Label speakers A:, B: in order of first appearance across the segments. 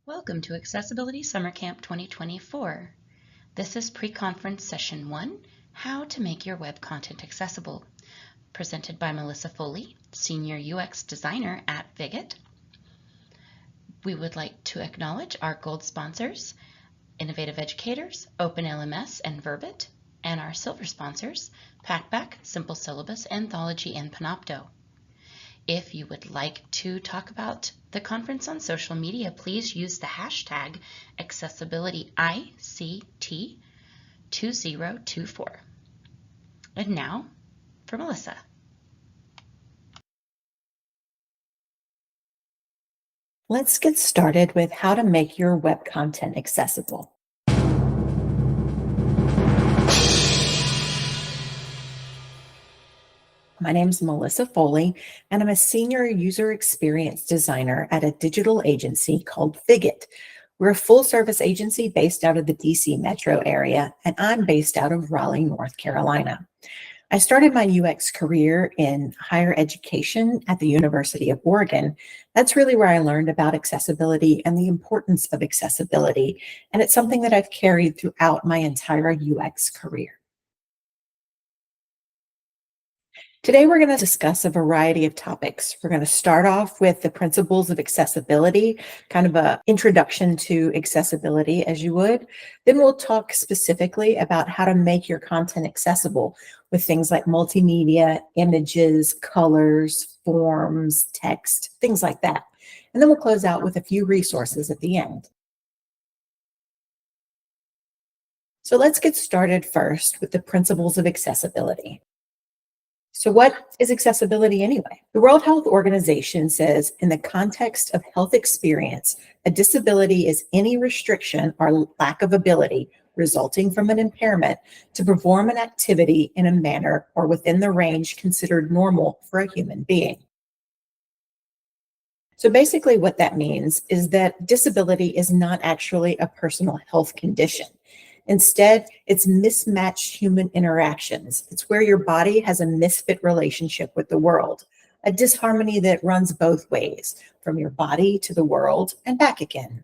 A: Welcome to Accessibility Summer Camp 2024. This is pre-conference session 1, How to Make Your Web Content Accessible, presented by Melissa Foley, Senior UX Designer at Viget. We would like to acknowledge our gold sponsors, Innovative Educators, OpenLMS, and Verbit, and our silver sponsors, Packback, Simple Syllabus, Anthology, and Panopto. If you would like to talk about the conference on social media, please use the hashtag AccessibilityICT2024. And now for Melissa.
B: Let's get started with how to make your web content accessible. My name is Melissa Foley, and I'm a senior user experience designer at a digital agency called Viget. We're a full-service agency based out of the DC metro area, and I'm based out of Raleigh, North Carolina. I started my UX career in higher education at the University of Oregon. That's really where I learned about accessibility and the importance of accessibility, and it's something that I've carried throughout my entire UX career. Today, we're going to discuss a variety of topics. We're going to start off with the principles of accessibility, kind of an introduction to accessibility, as you would. Then we'll talk specifically about how to make your content accessible with things like multimedia, images, colors, forms, text, things like that. And then we'll close out with a few resources at the end. So let's get started first with the principles of accessibility. So what is accessibility anyway? The World Health Organization says, in the context of health experience, a disability is any restriction or lack of ability resulting from an impairment to perform an activity in a manner or within the range considered normal for a human being. So basically what that means is that disability is not actually a personal health condition. Instead, it's mismatched human interactions. It's where your body has a misfit relationship with the world, a disharmony that runs both ways, from your body to the world and back again.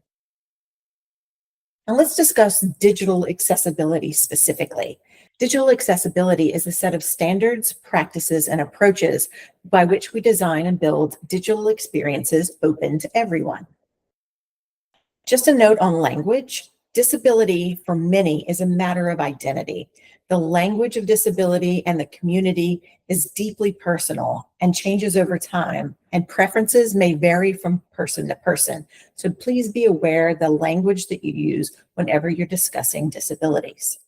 B: Now let's discuss digital accessibility specifically. Digital accessibility is a set of standards, practices, and approaches by which we design and build digital experiences open to everyone. Just a note on language. Disability for many is a matter of identity. The language of disability and the community is deeply personal and changes over time, and preferences may vary from person to person. So please be aware of the language that you use whenever you're discussing disabilities.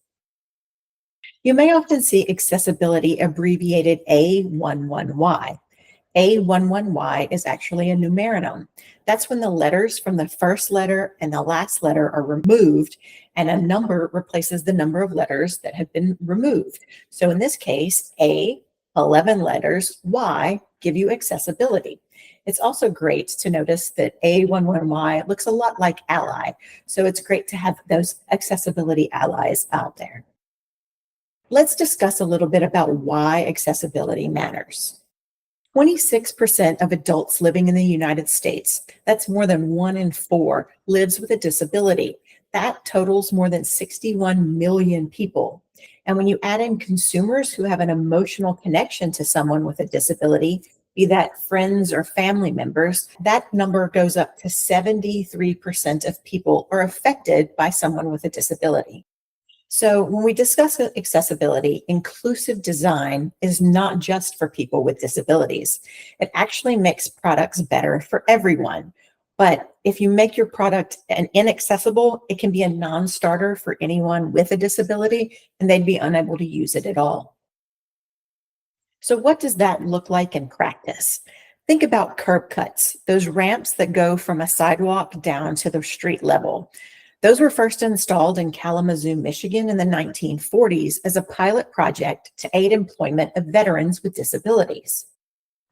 B: You may often see accessibility abbreviated A11Y. A11Y is actually a numeronome. That's when the letters from the first letter and the last letter are removed, and a number replaces the number of letters that have been removed. So in this case, A, 11 letters, Y give you accessibility. It's also great to notice that A11Y looks a lot like ally. So it's great to have those accessibility allies out there. Let's discuss a little bit about why accessibility matters. 26% of adults living in the United States, that's more than 1 in 4, lives with a disability. That totals more than 61 million people. And when you add in consumers who have an emotional connection to someone with a disability, be that friends or family members, that number goes up to 73% of people are affected by someone with a disability. So when we discuss accessibility, inclusive design is not just for people with disabilities. It actually makes products better for everyone. But if you make your product inaccessible, it can be a non-starter for anyone with a disability, and they'd be unable to use it at all. So what does that look like in practice? Think about curb cuts, those ramps that go from a sidewalk down to the street level. Those were first installed in Kalamazoo, Michigan in the 1940s as a pilot project to aid employment of veterans with disabilities.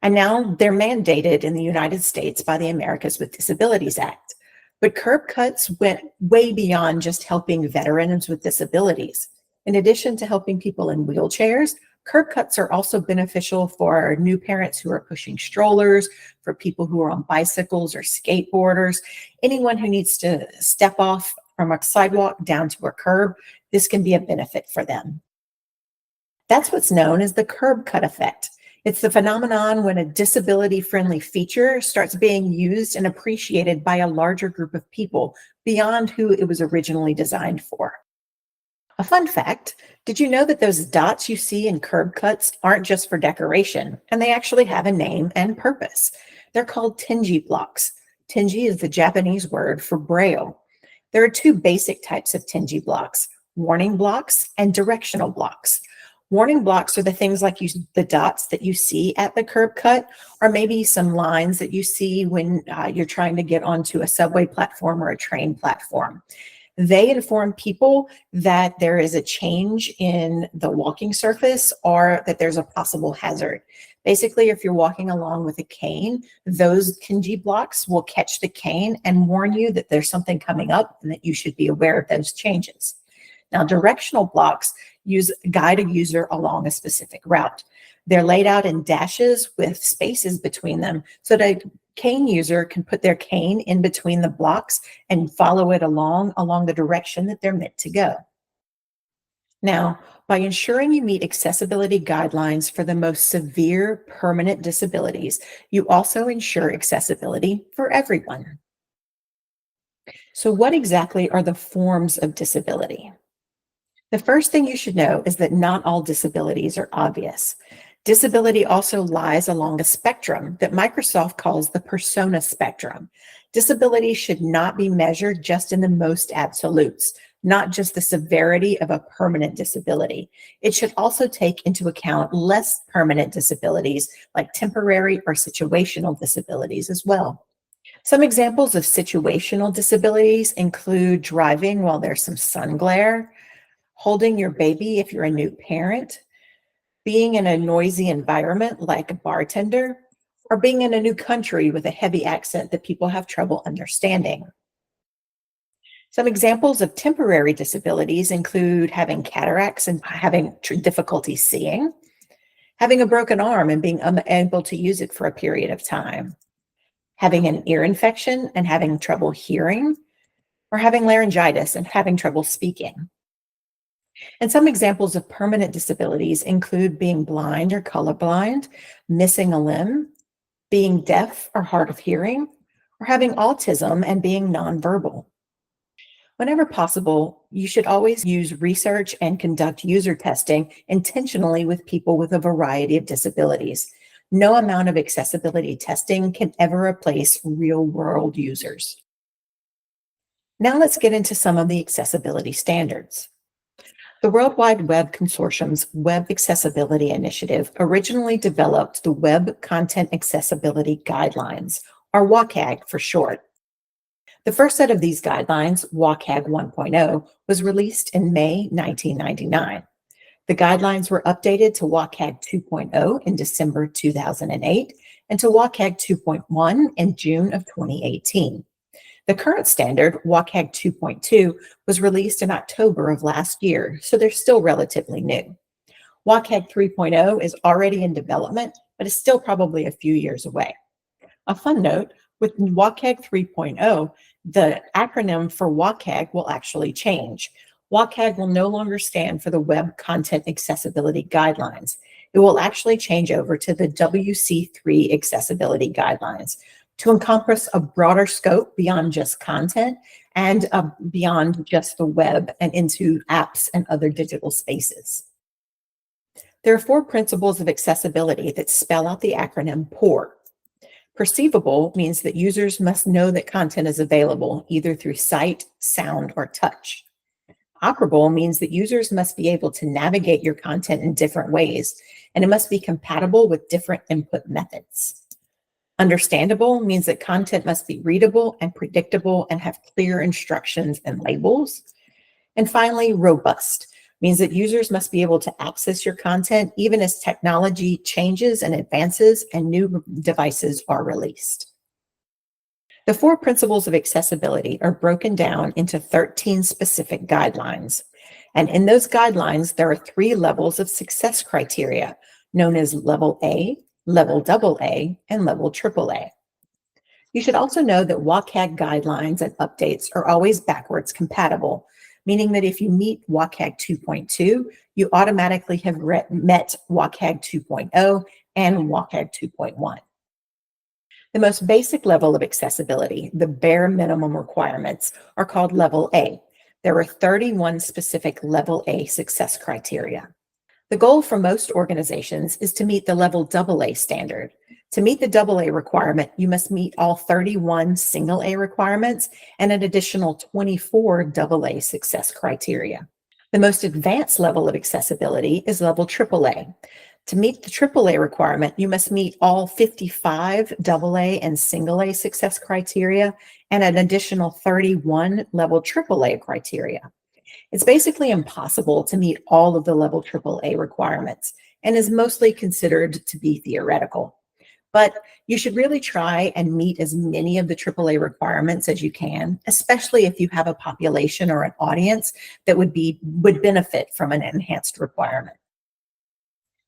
B: And now they're mandated in the United States by the Americans with Disabilities Act. But curb cuts went way beyond just helping veterans with disabilities. In addition to helping people in wheelchairs, Curb cuts are also beneficial for new parents who are pushing strollers, for people who are on bicycles or skateboarders, anyone who needs to step off from a sidewalk down to a curb. This can be a benefit for them. That's what's known as the curb cut effect. It's the phenomenon when a disability-friendly feature starts being used and appreciated by a larger group of people beyond who it was originally designed for. A fun fact, did you know that those dots you see in curb cuts aren't just for decoration, and they actually have a name and purpose? They're called tenji blocks. Tenji is the Japanese word for braille. There are two basic types of tenji blocks, warning blocks and directional blocks. Warning blocks are the things like the dots that you see at the curb cut, or maybe some lines that you see when you're trying to get onto a subway platform or a train platform. They inform people that there is a change in the walking surface or that there's a possible hazard. Basically, if you're walking along with a cane, those tenji blocks will catch the cane and warn you that there's something coming up and that you should be aware of those changes. Now, directional blocks guide a user along a specific route. They're laid out in dashes with spaces between them so that a cane user can put their cane in between the blocks and follow it along the direction that they're meant to go. Now, by ensuring you meet accessibility guidelines for the most severe permanent disabilities, you also ensure accessibility for everyone. So what exactly are the forms of disability? The first thing you should know is that not all disabilities are obvious. Disability also lies along a spectrum that Microsoft calls the persona spectrum. Disability should not be measured just in the most absolutes, not just the severity of a permanent disability. It should also take into account less permanent disabilities like temporary or situational disabilities as well. Some examples of situational disabilities include driving while there's some sun glare, holding your baby if you're a new parent, being in a noisy environment like a bartender, or being in a new country with a heavy accent that people have trouble understanding. Some examples of temporary disabilities include having cataracts and having difficulty seeing, having a broken arm and being unable to use it for a period of time, having an ear infection and having trouble hearing, or having laryngitis and having trouble speaking. And some examples of permanent disabilities include being blind or colorblind, missing a limb, being deaf or hard of hearing, or having autism and being nonverbal. Whenever possible, you should always use research and conduct user testing intentionally with people with a variety of disabilities. No amount of accessibility testing can ever replace real-world users. Now let's get into some of the accessibility standards. The World Wide Web Consortium's Web Accessibility Initiative originally developed the Web Content Accessibility Guidelines, or WCAG for short. The first set of these guidelines, WCAG 1.0, was released in May 1999. The guidelines were updated to WCAG 2.0 in December 2008 and to WCAG 2.1 in June of 2018. The current standard, WCAG 2.2, was released in October of last year, so they're still relatively new. WCAG 3.0 is already in development, but is still probably a few years away. A fun note, with WCAG 3.0, the acronym for WCAG will actually change. WCAG will no longer stand for the Web Content Accessibility Guidelines. It will actually change over to the WC3 Accessibility Guidelines, to encompass a broader scope beyond just content and beyond just the web and into apps and other digital spaces. There are 4 principles of accessibility that spell out the acronym POUR. Perceivable means that users must know that content is available either through sight, sound, or touch. Operable means that users must be able to navigate your content in different ways, and it must be compatible with different input methods. Understandable means that content must be readable and predictable and have clear instructions and labels. And finally, robust means that users must be able to access your content even as technology changes and advances and new devices are released. The 4 principles of accessibility are broken down into 13 specific guidelines. And in those guidelines, there are 3 levels of success criteria, known as level A, level AA, and level AAA. You should also know that WCAG guidelines and updates are always backwards compatible, meaning that if you meet WCAG 2.2, you automatically have met WCAG 2.0 and WCAG 2.1. The most basic level of accessibility, the bare minimum requirements, are called level A. There are 31 specific level A success criteria. The goal for most organizations is to meet the level AA standard. To meet the AA requirement, you must meet all 31 single A requirements and an additional 24 AA success criteria. The most advanced level of accessibility is level AAA. To meet the AAA requirement, you must meet all 55 AA and single A success criteria and an additional 31 level AAA criteria. It's basically impossible to meet all of the level AAA requirements and is mostly considered to be theoretical. But you should really try and meet as many of the AAA requirements as you can, especially if you have a population or an audience that would benefit from an enhanced requirement.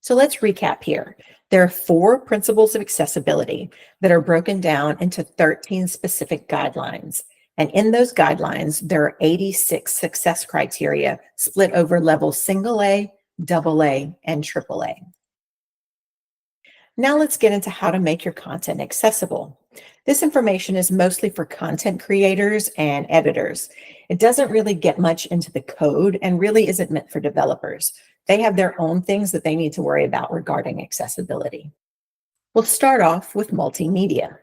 B: So let's recap here. There are 4 principles of accessibility that are broken down into 13 specific guidelines. And in those guidelines, there are 86 success criteria split over levels single A, AA, and AAA. Now let's get into how to make your content accessible. This information is mostly for content creators and editors. It doesn't really get much into the code and really isn't meant for developers. They have their own things that they need to worry about regarding accessibility. We'll start off with multimedia.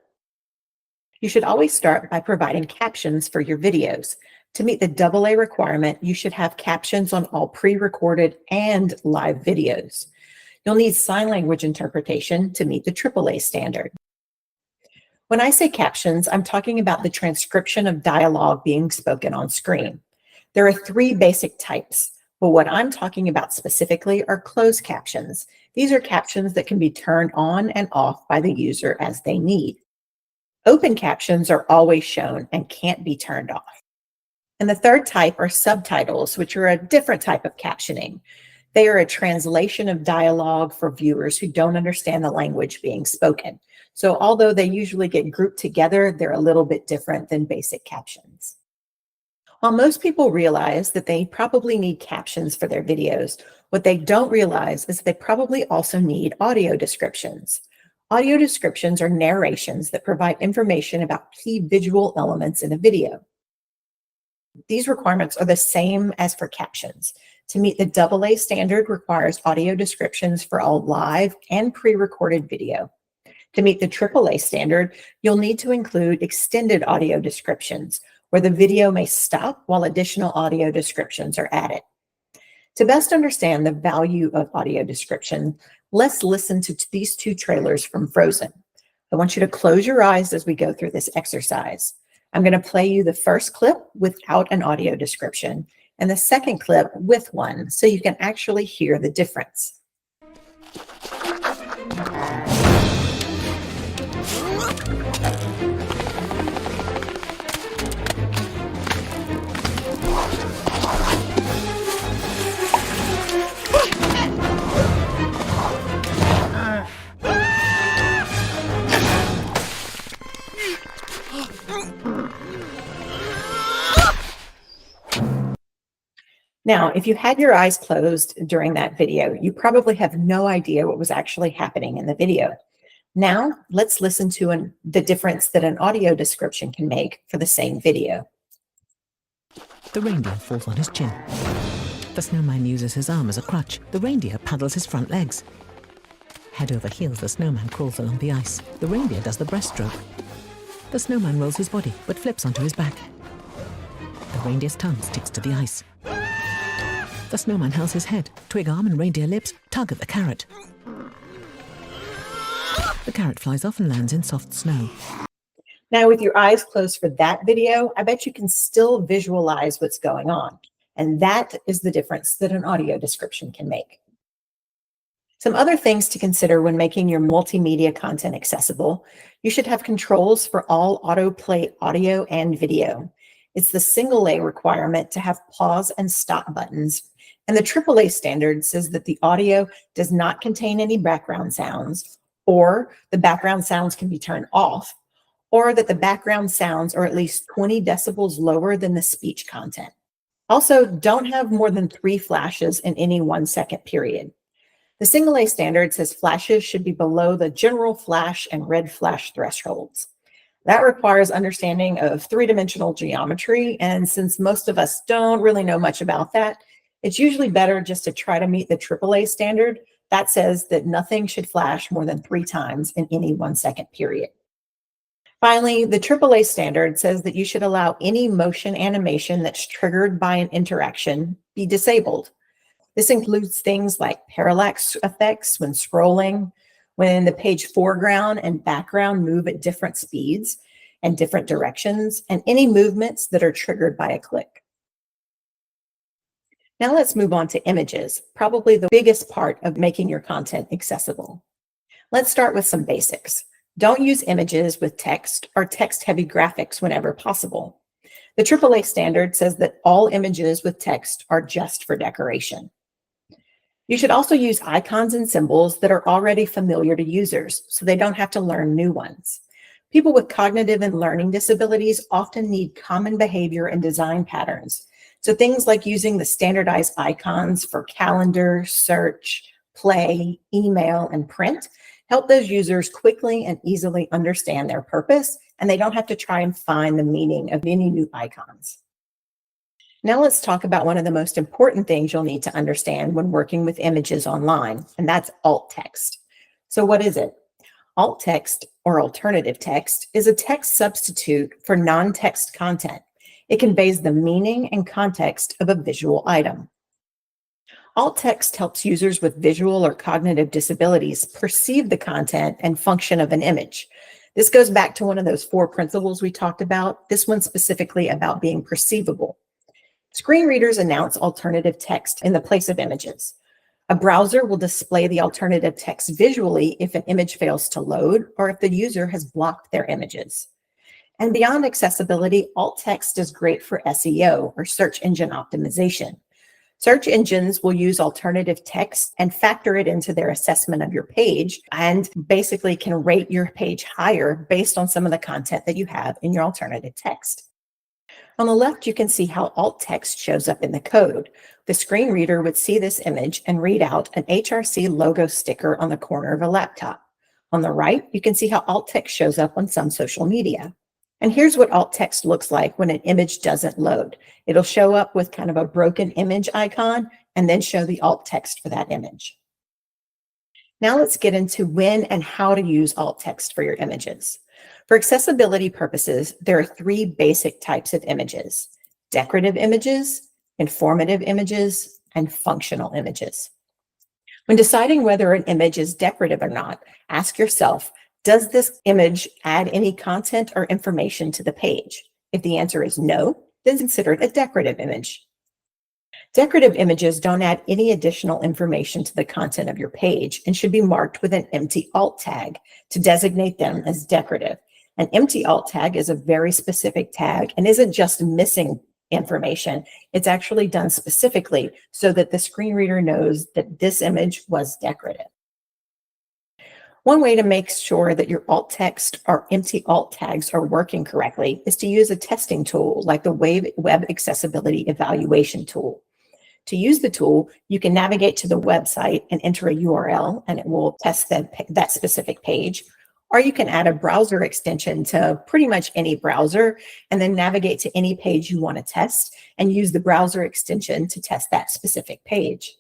B: You should always start by providing captions for your videos. To meet the AA requirement, you should have captions on all pre-recorded and live videos. You'll need sign language interpretation to meet the AAA standard. When I say captions, I'm talking about the transcription of dialogue being spoken on screen. There are 3 basic types, but what I'm talking about specifically are closed captions. These are captions that can be turned on and off by the user as they need. Open captions are always shown and can't be turned off. And the third type are subtitles, which are a different type of captioning. They are a translation of dialogue for viewers who don't understand the language being spoken. So although they usually get grouped together, they're a little bit different than basic captions. While most people realize that they probably need captions for their videos, what they don't realize is they probably also need audio descriptions. Audio descriptions are narrations that provide information about key visual elements in a video. These requirements are the same as for captions. To meet the AA standard requires audio descriptions for all live and pre-recorded video. To meet the AAA standard, you'll need to include extended audio descriptions, where the video may stop while additional audio descriptions are added. To best understand the value of audio description, let's listen to these 2 trailers from Frozen. I want you to close your eyes as we go through this exercise. I'm going to play you the first clip without an audio description and the second clip with one, so you can actually hear the difference. Now, if you had your eyes closed during that video, you probably have no idea what was actually happening in the video. Now, let's listen to the difference that an audio description can make for the same video.
C: The reindeer falls on his chin. The snowman uses his arm as a crutch. The reindeer paddles his front legs. Head over heels, the snowman crawls along the ice. The reindeer does the breaststroke. The snowman rolls his body, but flips onto his back. The reindeer's tongue sticks to the ice. The snowman held his head. Twig arm and reindeer lips tug at the carrot. The carrot flies off and lands in soft snow.
B: Now, with your eyes closed for that video, I bet you can still visualize what's going on. And that is the difference that an audio description can make. Some other things to consider when making your multimedia content accessible: you should have controls for all autoplay audio and video. It's the single A requirement to have pause and stop buttons And the AAA standard says that the audio does not contain any background sounds, or the background sounds can be turned off, or that the background sounds are at least 20 decibels lower than the speech content. Also, don't have more than 3 flashes in any 1 second period. The single A standard says flashes should be below the general flash and red flash thresholds. That requires understanding of 3-dimensional geometry, and since most of us don't really know much about that, it's usually better just to try to meet the AAA standard. That says that nothing should flash more than 3 times in any 1 second period. Finally, the AAA standard says that you should allow any motion animation that's triggered by an interaction be disabled. This includes things like parallax effects when scrolling, when the page foreground and background move at different speeds and different directions, and any movements that are triggered by a click. Now let's move on to images, probably the biggest part of making your content accessible. Let's start with some basics. Don't use images with text or text-heavy graphics whenever possible. The AAA standard says that all images with text are just for decoration. You should also use icons and symbols that are already familiar to users, so they don't have to learn new ones. People with cognitive and learning disabilities often need common behavior and design patterns. So things like using the standardized icons for calendar, search, play, email, and print help those users quickly and easily understand their purpose, and they don't have to try and find the meaning of any new icons. Now let's talk about one of the most important things you'll need to understand when working with images online, and that's alt text. So what is it? Alt text, or alternative text, is a text substitute for non-text content. It conveys the meaning and context of a visual item. Alt text helps users with visual or cognitive disabilities perceive the content and function of an image. This goes back to one of those 4 principles we talked about, this one specifically about being perceivable. Screen readers announce alternative text in the place of images. A browser will display the alternative text visually if an image fails to load or if the user has blocked their images. And beyond accessibility, alt text is great for SEO, or search engine optimization. Search engines will use alternative text and factor it into their assessment of your page, and basically can rate your page higher based on some of the content that you have in your alternative text. On the left, you can see how alt text shows up in the code. The screen reader would see this image and read out an HRC logo sticker on the corner of a laptop. On the right, you can see how alt text shows up on some social media. And here's what alt text looks like when an image doesn't load. It'll show up with kind of a broken image icon and then show the alt text for that image. Now let's get into when and how to use alt text for your images. For accessibility purposes, there are 3 basic types of images: decorative images, informative images, and functional images. When deciding whether an image is decorative or not, ask yourself, does this image add any content or information to the page? If the answer is no, then consider it a decorative image. Decorative images don't add any additional information to the content of your page and should be marked with an empty alt tag to designate them as decorative. An empty alt tag is a very specific tag and isn't just missing information. It's actually done specifically so that the screen reader knows that this image was decorative. One way to make sure that your alt text or empty alt tags are working correctly is to use a testing tool like the Web Accessibility Evaluation tool. To use the tool, you can navigate to the website and enter a URL, and it will test that specific page. Or you can add a browser extension to pretty much any browser and then navigate to any page you want to test and use the browser extension to test that specific page.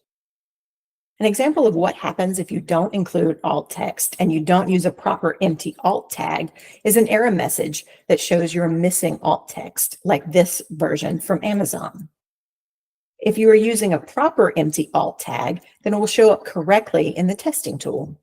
B: An example of what happens if you don't include alt text and you don't use a proper empty alt tag is an error message that shows you're missing alt text, like this version from Amazon. If you are using a proper empty alt tag, then it will show up correctly in the testing tool.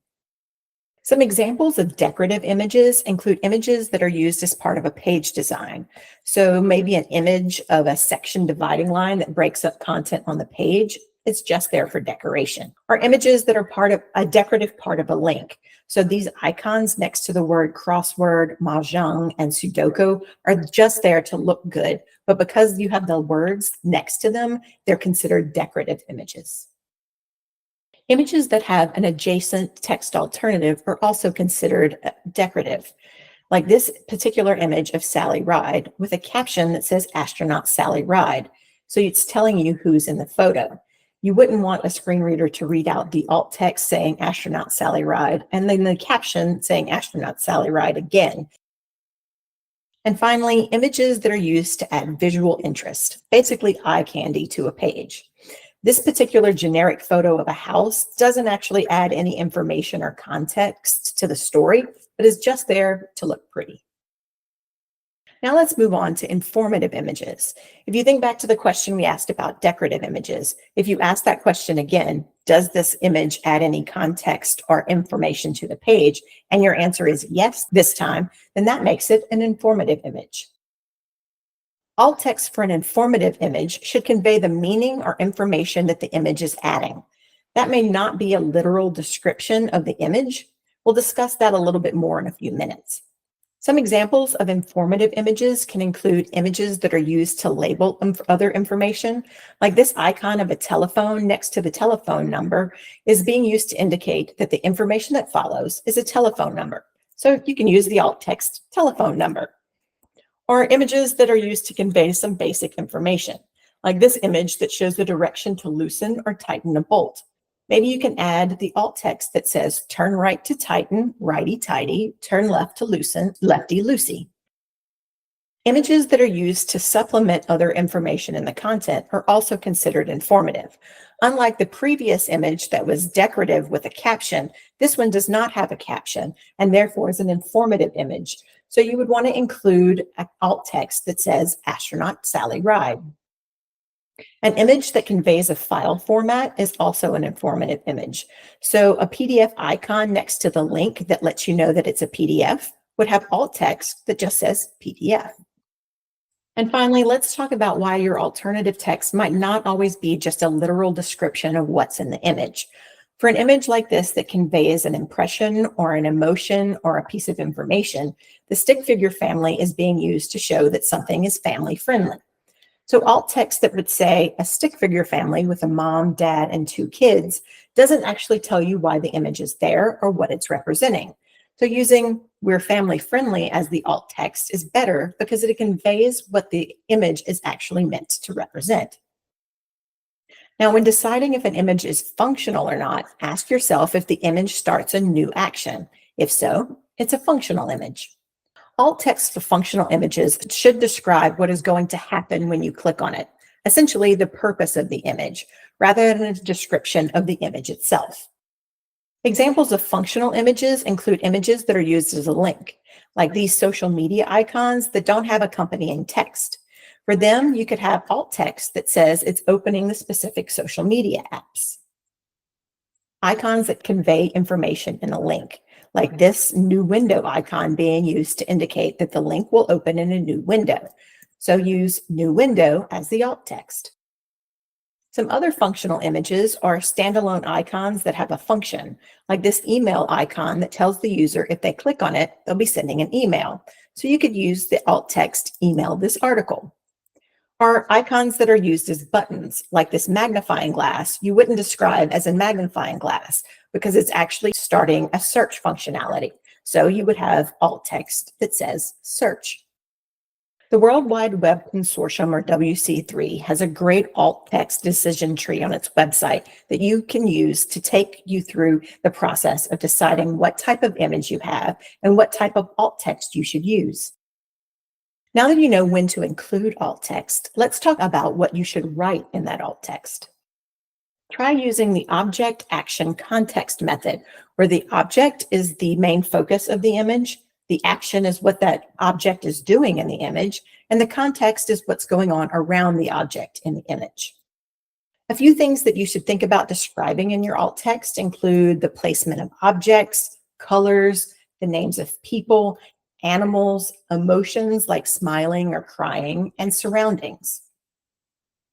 B: Some examples of decorative images include images that are used as part of a page design. So maybe an image of a section dividing line that breaks up content on the page It's just there for decoration. Or images that are part of a decorative part of a link. So these icons next to the word crossword, mahjong, and Sudoku are just there to look good. But because you have the words next to them, they're considered decorative images. Images that have an adjacent text alternative are also considered decorative. Like this particular image of Sally Ride with a caption that says astronaut Sally Ride. So it's telling you who's in the photo. You wouldn't want a screen reader to read out the alt text saying astronaut Sally Ride and then the caption saying astronaut Sally Ride again. And finally, images that are used to add visual interest, basically eye candy to a page. This particular generic photo of a house doesn't actually add any information or context to the story, but is just there to look pretty. Now let's move on to informative images. If you think back to the question we asked about decorative images, if you ask that question again, does this image add any context or information to the page? And your answer is yes this time, then that makes it an informative image. Alt text for an informative image should convey the meaning or information that the image is adding. That may not be a literal description of the image. We'll discuss that a little bit more in a few minutes. Some examples of informative images can include images that are used to label other information, like this icon of a telephone next to the telephone number is being used to indicate that the information that follows is a telephone number. So you can use the alt text telephone number. Or images that are used to convey some basic information, like this image that shows the direction to loosen or tighten a bolt. Maybe you can add the alt text that says, turn right to tighten, righty tighty, turn left to loosen, lefty loosey. Images that are used to supplement other information in the content are also considered informative. Unlike the previous image that was decorative with a caption, this one does not have a caption and therefore is an informative image. So you would want to include an alt text that says astronaut Sally Ride. An image that conveys a file format is also an informative image. So a PDF icon next to the link that lets you know that it's a PDF would have alt text that just says PDF. And finally, let's talk about why your alternative text might not always be just a literal description of what's in the image. For an image like this that conveys an impression or an emotion or a piece of information, the stick figure family is being used to show that something is family friendly. So alt text that would say a stick figure family with a mom, dad, and 2 kids doesn't actually tell you why the image is there or what it's representing. So using we're family friendly as the alt text is better because it conveys what the image is actually meant to represent. Now, when deciding if an image is functional or not, ask yourself if the image starts a new action. If so, it's a functional image. Alt text for functional images should describe what is going to happen when you click on it, essentially the purpose of the image, rather than a description of the image itself. Examples of functional images include images that are used as a link, like these social media icons that don't have accompanying text. For them, you could have alt text that says it's opening the specific social media apps. Icons that convey information in a link, like this new window icon being used to indicate that the link will open in a new window. So use new window as the alt text. Some other functional images are standalone icons that have a function, like this email icon that tells the user if they click on it, they'll be sending an email. So you could use the alt text, email this article. Or icons that are used as buttons, like this magnifying glass, you wouldn't describe as a magnifying glass because it's actually starting a search functionality. So you would have alt text that says search. The World Wide Web Consortium, or WC3, has a great alt text decision tree on its website that you can use to take you through the process of deciding what type of image you have and what type of alt text you should use. Now that you know when to include alt text, let's talk about what you should write in that alt text. Try using the object action context method, where the object is the main focus of the image, the action is what that object is doing in the image, and the context is what's going on around the object in the image. A few things that you should think about describing in your alt text include the placement of objects, colors, the names of people, animals, emotions like smiling or crying, and surroundings.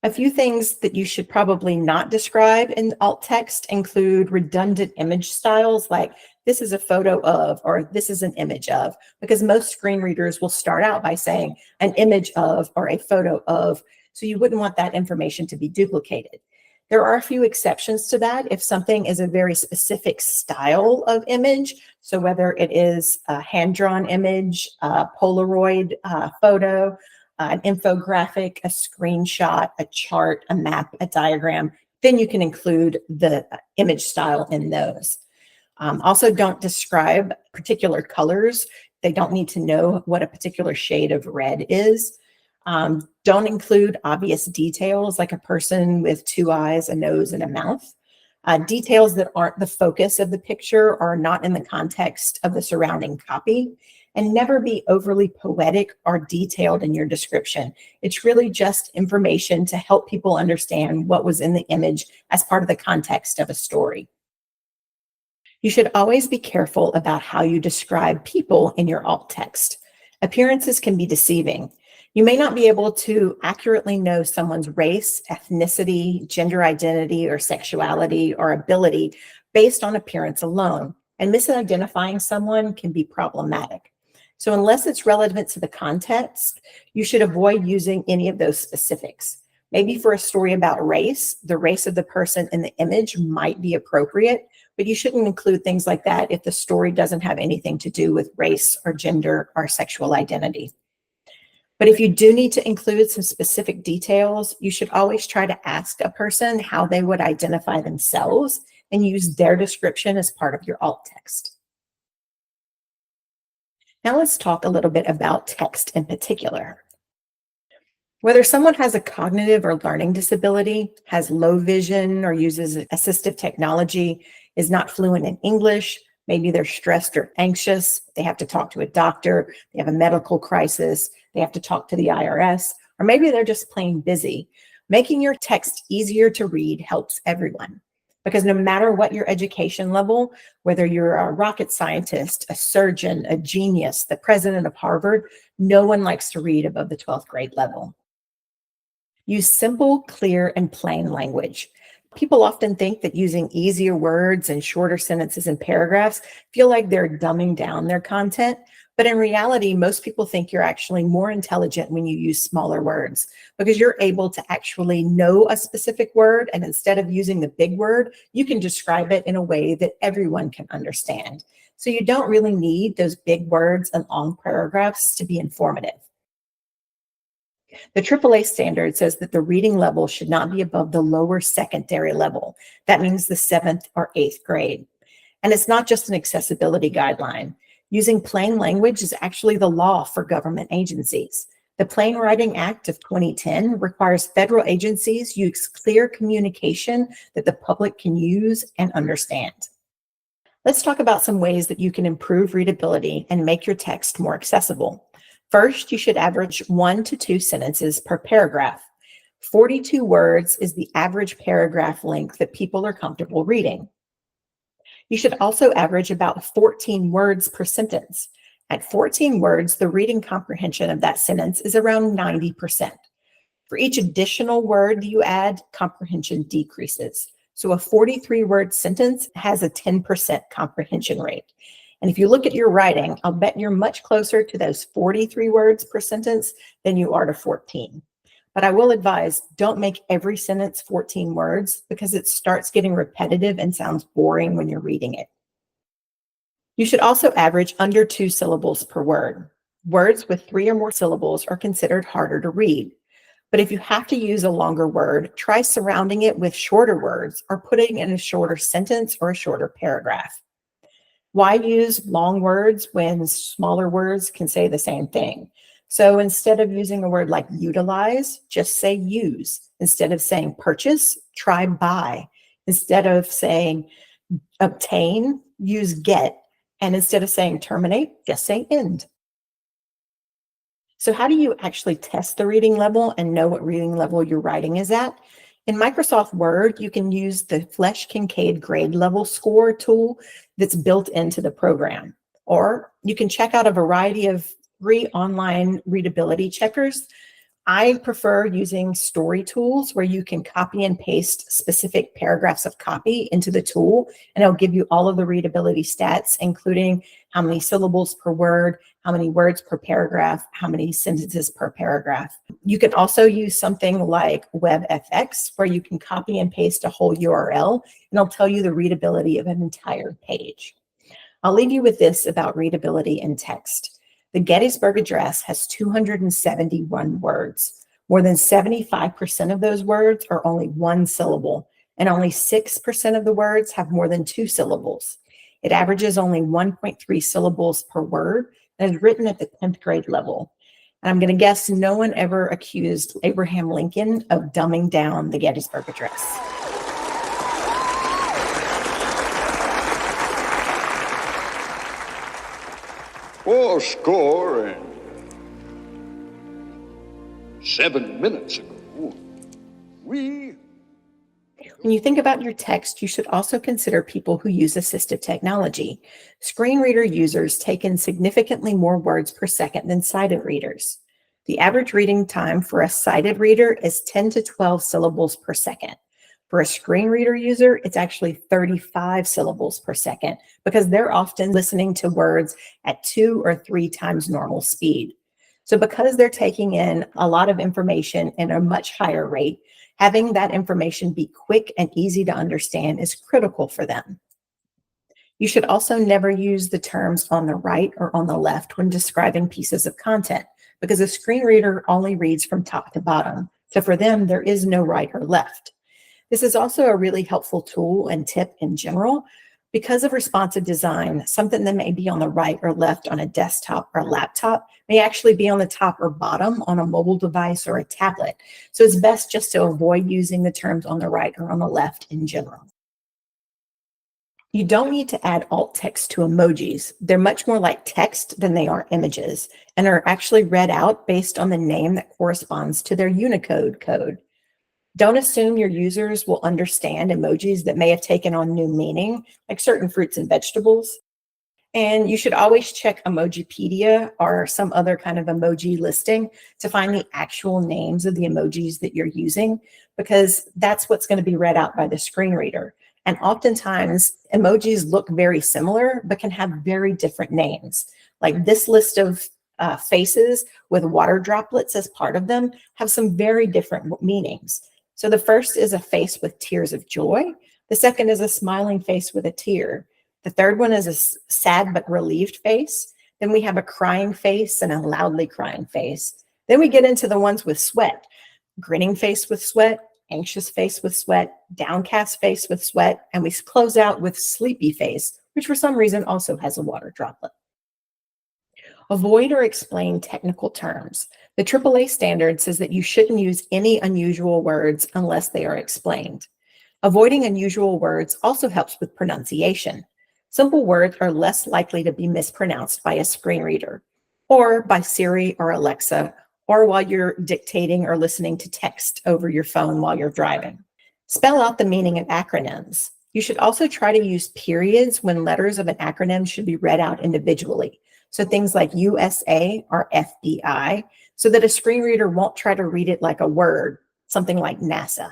B: A few things that you should probably not describe in alt text include redundant image styles like this is a photo of, or this is an image of, because most screen readers will start out by saying an image of or a photo of, so you wouldn't want that information to be duplicated. There are a few exceptions to that if something is a very specific style of image. So whether it is a hand-drawn image, a Polaroid photo, an infographic, a screenshot, a chart, a map, a diagram, then you can include the image style in those. Also, don't describe particular colors. They don't need to know what a particular shade of red is. Don't include obvious details like a person with two eyes, a nose, and a mouth. Details that aren't the focus of the picture or not in the context of the surrounding copy. And never be overly poetic or detailed in your description. It's really just information to help people understand what was in the image as part of the context of a story. You should always be careful about how you describe people in your alt text. Appearances can be deceiving. You may not be able to accurately know someone's race, ethnicity, gender identity, or sexuality or ability based on appearance alone, and misidentifying someone can be problematic. So unless it's relevant to the context, you should avoid using any of those specifics. Maybe for a story about race, the race of the person in the image might be appropriate, but you shouldn't include things like that if the story doesn't have anything to do with race or gender or sexual identity. But if you do need to include some specific details, you should always try to ask a person how they would identify themselves and use their description as part of your alt text. Now let's talk a little bit about text in particular. Whether someone has a cognitive or learning disability, has low vision or uses assistive technology, is not fluent in English, maybe they're stressed or anxious, they have to talk to a doctor, they have a medical crisis, they have to talk to the IRS, or maybe they're just plain busy. Making your text easier to read helps everyone. Because no matter what your education level, whether you're a rocket scientist, a surgeon, a genius, the president of Harvard, no one likes to read above the 12th grade level. Use simple, clear, and plain language. People often think that using easier words and shorter sentences and paragraphs feel like they're dumbing down their content. But in reality, most people think you're actually more intelligent when you use smaller words because you're able to actually know a specific word. And instead of using the big word, you can describe it in a way that everyone can understand. So you don't really need those big words and long paragraphs to be informative. The AAA standard says that the reading level should not be above the lower secondary level. That means the 7th or 8th grade. And it's not just an accessibility guideline. Using plain language is actually the law for government agencies. The Plain Writing Act of 2010 requires federal agencies use clear communication that the public can use and understand. Let's talk about some ways that you can improve readability and make your text more accessible. First, you should average 1 to 2 sentences per paragraph. 42 words is the average paragraph length that people are comfortable reading. You should also average about 14 words per sentence. At 14 words, the reading comprehension of that sentence is around 90%. For each additional word you add, comprehension decreases. So a 43-word sentence has a 10% comprehension rate. And if you look at your writing, I'll bet you're much closer to those 43 words per sentence than you are to 14. But I will advise, don't make every sentence 14 words because it starts getting repetitive and sounds boring when you're reading it. You should also average under 2 syllables per word. Words with 3 or more syllables are considered harder to read. But if you have to use a longer word, try surrounding it with shorter words or putting in a shorter sentence or a shorter paragraph. Why use long words when smaller words can say the same thing? So instead of using a word like utilize, just say use. Instead of saying purchase, try buy. Instead of saying obtain, use get. And instead of saying terminate, just say end. So how do you actually test the reading level and know what reading level your writing is at? In Microsoft Word, you can use the Flesch-Kincaid grade level score tool that's built into the program. Or you can check out a variety of free online readability checkers I prefer using story tools where you can copy and paste specific paragraphs of copy into the tool, and it'll give you all of the readability stats, including how many syllables per word, how many words per paragraph, how many sentences per paragraph. You can also use something like WebFX, where you can copy and paste a whole URL, and it'll tell you the readability of an entire page. I'll leave you with this about readability in text. The Gettysburg Address has 271 words. More than 75% of those words are only one syllable, and only 6% of the words have more than two syllables. It averages only 1.3 syllables per word and is written at the 10th grade level. And I'm going to guess no one ever accused Abraham Lincoln of dumbing down the Gettysburg Address.
D: Four score and 7 minutes ago, we...
B: When you think about your text, you should also consider people who use assistive technology. Screen reader users take in significantly more words per second than sighted readers. The average reading time for a sighted reader is 10 to 12 syllables per second. For a screen reader user, it's actually 35 syllables per second because they're often listening to words at 2 or 3 times normal speed. So because they're taking in a lot of information at a much higher rate, having that information be quick and easy to understand is critical for them. You should also never use the terms on the right or on the left when describing pieces of content, because a screen reader only reads from top to bottom. So for them, there is no right or left. This is also a really helpful tool and tip in general. Because of responsive design, something that may be on the right or left on a desktop or laptop may actually be on the top or bottom on a mobile device or a tablet. So it's best just to avoid using the terms on the right or on the left in general. You don't need to add alt text to emojis. They're much more like text than they are images and are actually read out based on the name that corresponds to their Unicode code. Don't assume your users will understand emojis that may have taken on new meaning, like certain fruits and vegetables. And you should always check Emojipedia or some other kind of emoji listing to find the actual names of the emojis that you're using, because that's what's going to be read out by the screen reader. And oftentimes, emojis look very similar, but can have very different names. Like this list of faces with water droplets as part of them have some very different meanings. So the first is a face with tears of joy. The second is a smiling face with a tear. The third one is a sad but relieved face. Then we have a crying face and a loudly crying face. Then we get into the ones with sweat, grinning face with sweat, anxious face with sweat, downcast face with sweat, and we close out with sleepy face, which for some reason also has a water droplet. Avoid or explain technical terms. The AAA standard says that you shouldn't use any unusual words unless they are explained. Avoiding unusual words also helps with pronunciation. Simple words are less likely to be mispronounced by a screen reader, or by Siri or Alexa, or while you're dictating or listening to text over your phone while you're driving. Spell out the meaning of acronyms. You should also try to use periods when letters of an acronym should be read out individually. So things like USA or FBI, so that a screen reader won't try to read it like a word, something like NASA.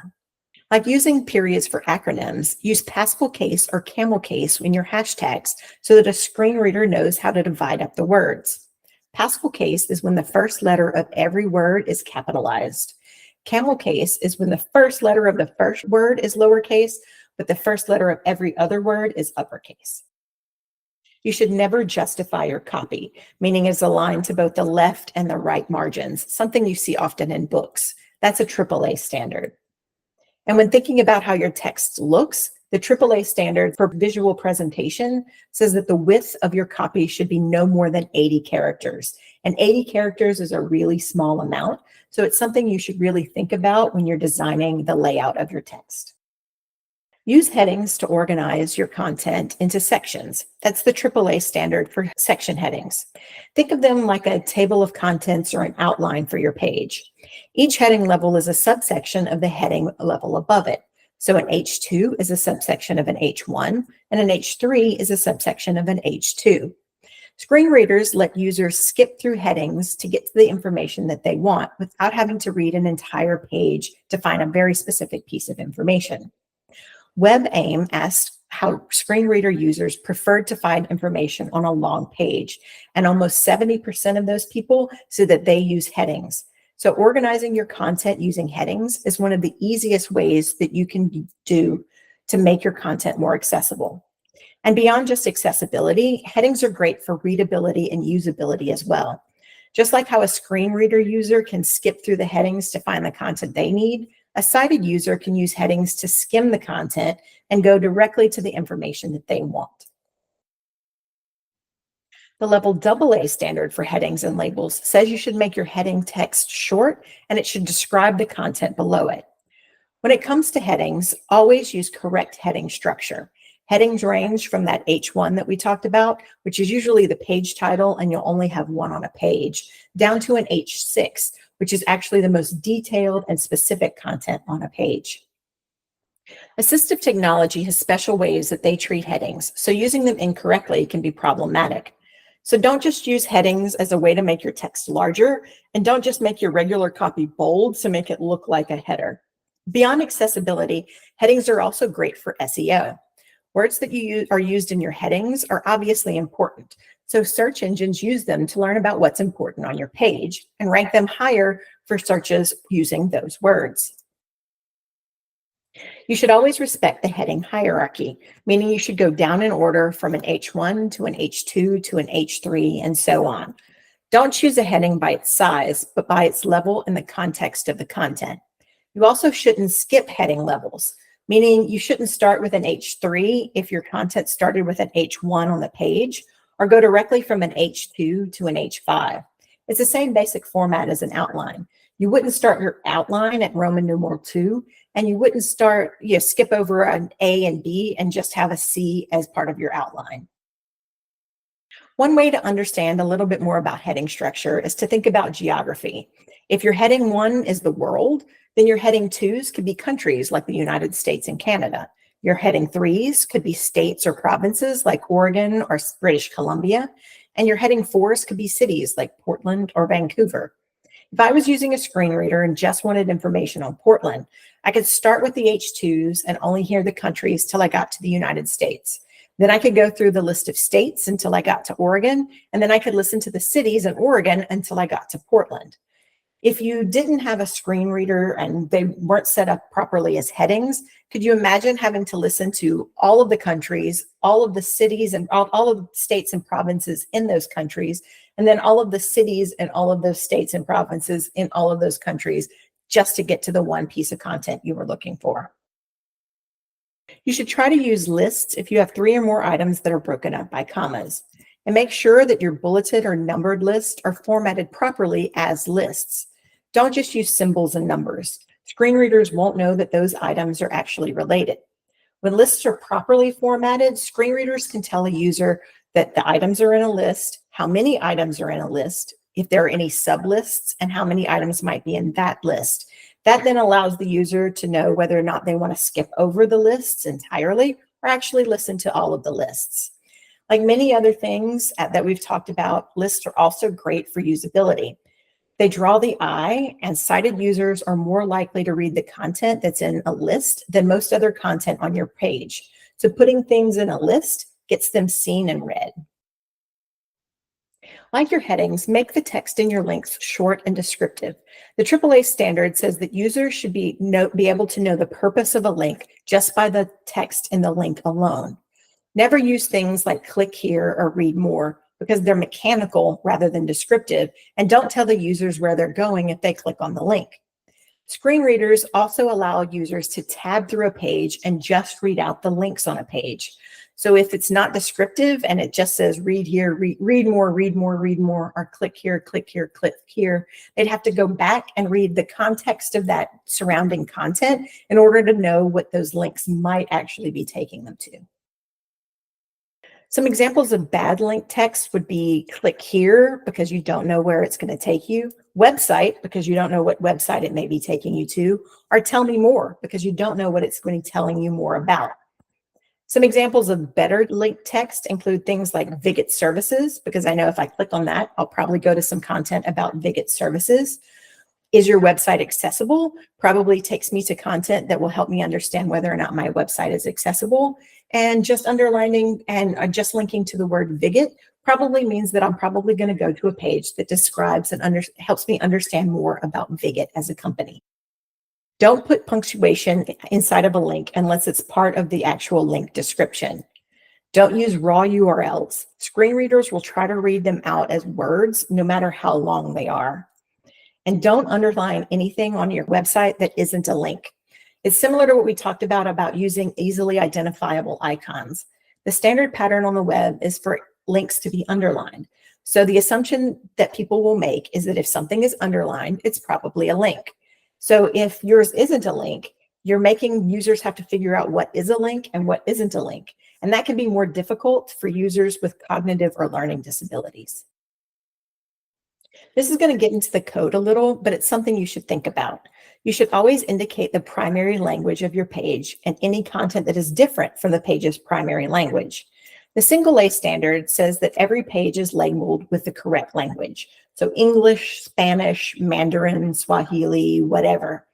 B: Like using periods for acronyms, use Pascal case or camel case in your hashtags so that a screen reader knows how to divide up the words. Pascal case is when the first letter of every word is capitalized. Camel case is when the first letter of the first word is lowercase, but the first letter of every other word is uppercase. You should never justify your copy, meaning it's aligned to both the left and the right margins, something you see often in books. That's a AAA standard. And when thinking about how your text looks, the AAA standard for visual presentation says that the width of your copy should be no more than 80 characters. And 80 characters is a really small amount, so it's something you should really think about when you're designing the layout of your text. Use headings to organize your content into sections. That's the AAA standard for section headings. Think of them like a table of contents or an outline for your page. Each heading level is a subsection of the heading level above it. So an H2 is a subsection of an H1, and an H3 is a subsection of an H2. Screen readers let users skip through headings to get to the information that they want without having to read an entire page to find a very specific piece of information. WebAIM asked how screen reader users preferred to find information on a long page, and almost 70% of those people said that they use headings. So organizing your content using headings is one of the easiest ways that you can do to make your content more accessible. And beyond just accessibility, headings are great for readability and usability as well. Just like how a screen reader user can skip through the headings to find the content they need, a sighted user can use headings to skim the content and go directly to the information that they want. The level AA standard for headings and labels says you should make your heading text short and it should describe the content below it. When it comes to headings, always use correct heading structure. Headings range from that H1 that we talked about, which is usually the page title and you'll only have one on a page, down to an H6, which is actually the most detailed and specific content on a page. Assistive technology has special ways that they treat headings, so using them incorrectly can be problematic. So don't just use headings as a way to make your text larger, and don't just make your regular copy bold to make it look like a header. Beyond accessibility, headings are also great for SEO. Words that are used in your headings are obviously important, so search engines use them to learn about what's important on your page and rank them higher for searches using those words. You should always respect the heading hierarchy, meaning you should go down in order from an H1 to an H2 to an H3 and so on. Don't choose a heading by its size, but by its level in the context of the content. You also shouldn't skip heading levels, meaning you shouldn't start with an H3 if your content started with an H1 on the page, or go directly from an H2 to an H5. It's the same basic format as an outline. You wouldn't start your outline at Roman numeral 2, and you wouldn't skip over an A and B and just have a C as part of your outline. One way to understand a little bit more about heading structure is to think about geography. If your heading 1 is the world, then your heading 2s could be countries like the United States and Canada. Your heading 3s could be states or provinces like Oregon or British Columbia. And your heading 4s could be cities like Portland or Vancouver. If I was using a screen reader and just wanted information on Portland, I could start with the H2s and only hear the countries till I got to the United States. Then I could go through the list of states until I got to Oregon, and then I could listen to the cities in Oregon until I got to Portland. If you didn't have a screen reader and they weren't set up properly as headings, could you imagine having to listen to all of the countries, all of the cities, and all of the states and provinces in those countries, and then all of the cities and all of those states and provinces in all of those countries just to get to the one piece of content you were looking for? You should try to use lists if you have 3 or more items that are broken up by commas. And make sure that your bulleted or numbered lists are formatted properly as lists. Don't just use symbols and numbers. Screen readers won't know that those items are actually related. When lists are properly formatted, screen readers can tell a user that the items are in a list, how many items are in a list, if there are any sublists, and how many items might be in that list. That then allows the user to know whether or not they want to skip over the lists entirely or actually listen to all of the lists. Like many other things that we've talked about, lists are also great for usability. They draw the eye, and sighted users are more likely to read the content that's in a list than most other content on your page. So putting things in a list gets them seen and read. Like your headings, make the text in your links short and descriptive. The AAA standard says that users should be able to know the purpose of a link just by the text in the link alone. Never use things like click here or read more because they're mechanical rather than descriptive, and don't tell the users where they're going if they click on the link. Screen readers also allow users to tab through a page and just read out the links on a page. So if it's not descriptive and it just says read here, read more, read more, read more, or click here, click here, click here, they'd have to go back and read the context of that surrounding content in order to know what those links might actually be taking them to. Some examples of bad link text would be click here because you don't know where it's going to take you, website because you don't know what website it may be taking you to, or tell me more because you don't know what it's going to be telling you more about. Some examples of better linked text include things like Viget services, because I know if I click on that, I'll probably go to some content about Viget services. Is your website accessible? Probably takes me to content that will help me understand whether or not my website is accessible. And just underlining and just linking to the word Viget probably means that I'm probably going to go to a page that describes and helps me understand more about Viget as a company. Don't put punctuation inside of a link unless it's part of the actual link description. Don't use raw URLs. Screen readers will try to read them out as words, no matter how long they are. And don't underline anything on your website that isn't a link. It's similar to what we talked about using easily identifiable icons. The standard pattern on the web is for links to be underlined. So the assumption that people will make is that if something is underlined, it's probably a link. So if yours isn't a link, you're making users have to figure out what is a link and what isn't a link. And that can be more difficult for users with cognitive or learning disabilities. This is going to get into the code a little, but it's something you should think about. You should always indicate the primary language of your page and any content that is different from the page's primary language. The single A standard says that every page is labeled with the correct language. So English, Spanish, Mandarin, Swahili, whatever.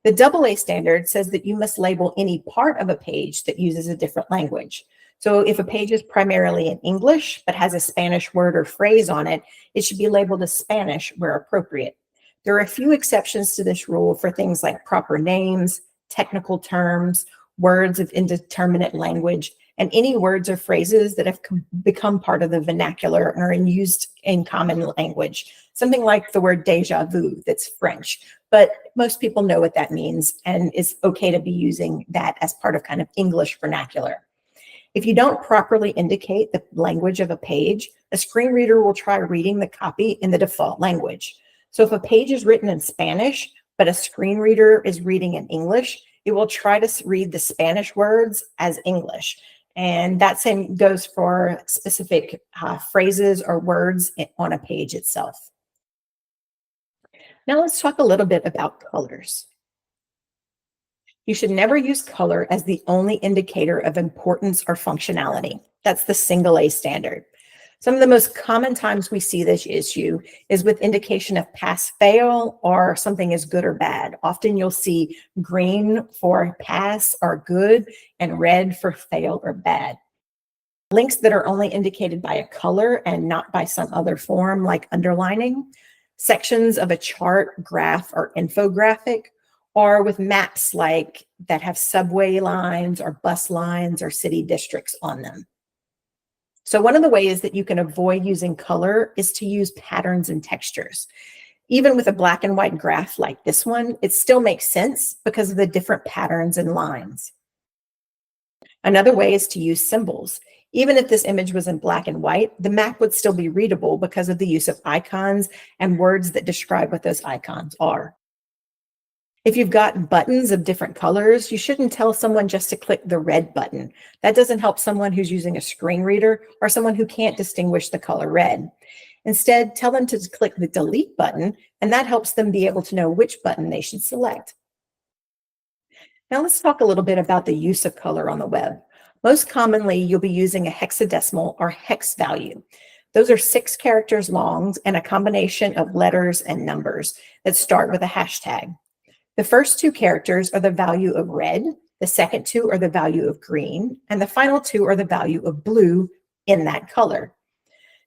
B: The double A standard says that you must label any part of a page that uses a different language. So if a page is primarily in English, but has a Spanish word or phrase on it, it should be labeled as Spanish where appropriate. There are a few exceptions to this rule for things like proper names, technical terms, words of indeterminate language, and any words or phrases that have become part of the vernacular or are used in common language. Something like the word déjà vu, that's French, but most people know what that means and it's okay to be using that as part of kind of English vernacular. If you don't properly indicate the language of a page, a screen reader will try reading the copy in the default language. So if a page is written in Spanish, but a screen reader is reading in English, it will try to read the Spanish words as English. And that same goes for specific phrases or words on a page itself. Now let's talk a little bit about colors. You should never use color as the only indicator of importance or functionality. That's the single A standard. Some of the most common times we see this issue is with indication of pass fail or something is good or bad. Often you'll see green for pass or good and red for fail or bad. Links that are only indicated by a color and not by some other form like underlining, sections of a chart, graph, or infographic, or with maps like that have subway lines or bus lines or city districts on them. So one of the ways that you can avoid using color is to use patterns and textures. Even with a black and white graph like this one, it still makes sense because of the different patterns and lines. Another way is to use symbols. Even if this image was in black and white, the map would still be readable because of the use of icons and words that describe what those icons are. If you've got buttons of different colors, you shouldn't tell someone just to click the red button. That doesn't help someone who's using a screen reader or someone who can't distinguish the color red. Instead, tell them to click the delete button, and that helps them be able to know which button they should select. Now let's talk a little bit about the use of color on the web. Most commonly, you'll be using a hexadecimal or hex value. Those are 6 characters long and a combination of letters and numbers that start with a hashtag. The first 2 characters are the value of red, the second 2 are the value of green, and the final 2 are the value of blue in that color.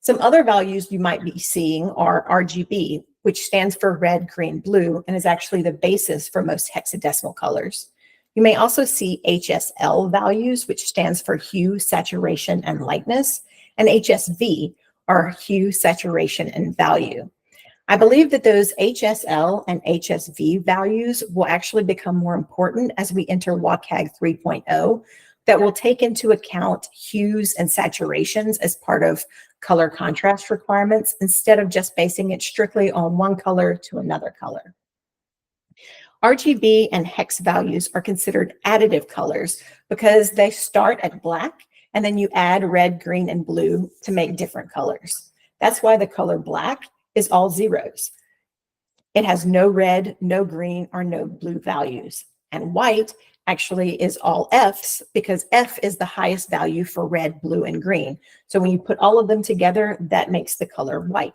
B: Some other values you might be seeing are RGB, which stands for red, green, blue, and is actually the basis for most hexadecimal colors. You may also see HSL values, which stands for hue, saturation, and lightness, and HSV are hue, saturation, and value. I believe that those HSL and HSV values will actually become more important as we enter WCAG 3.0, that will take into account hues and saturations as part of color contrast requirements instead of just basing it strictly on one color to another color. RGB and hex values are considered additive colors because they start at black and then you add red, green, and blue to make different colors. That's why the color black is all zeros. It has no red, no green, or no blue values. And white actually is all Fs because F is the highest value for red, blue, and green. So when you put all of them together, that makes the color white.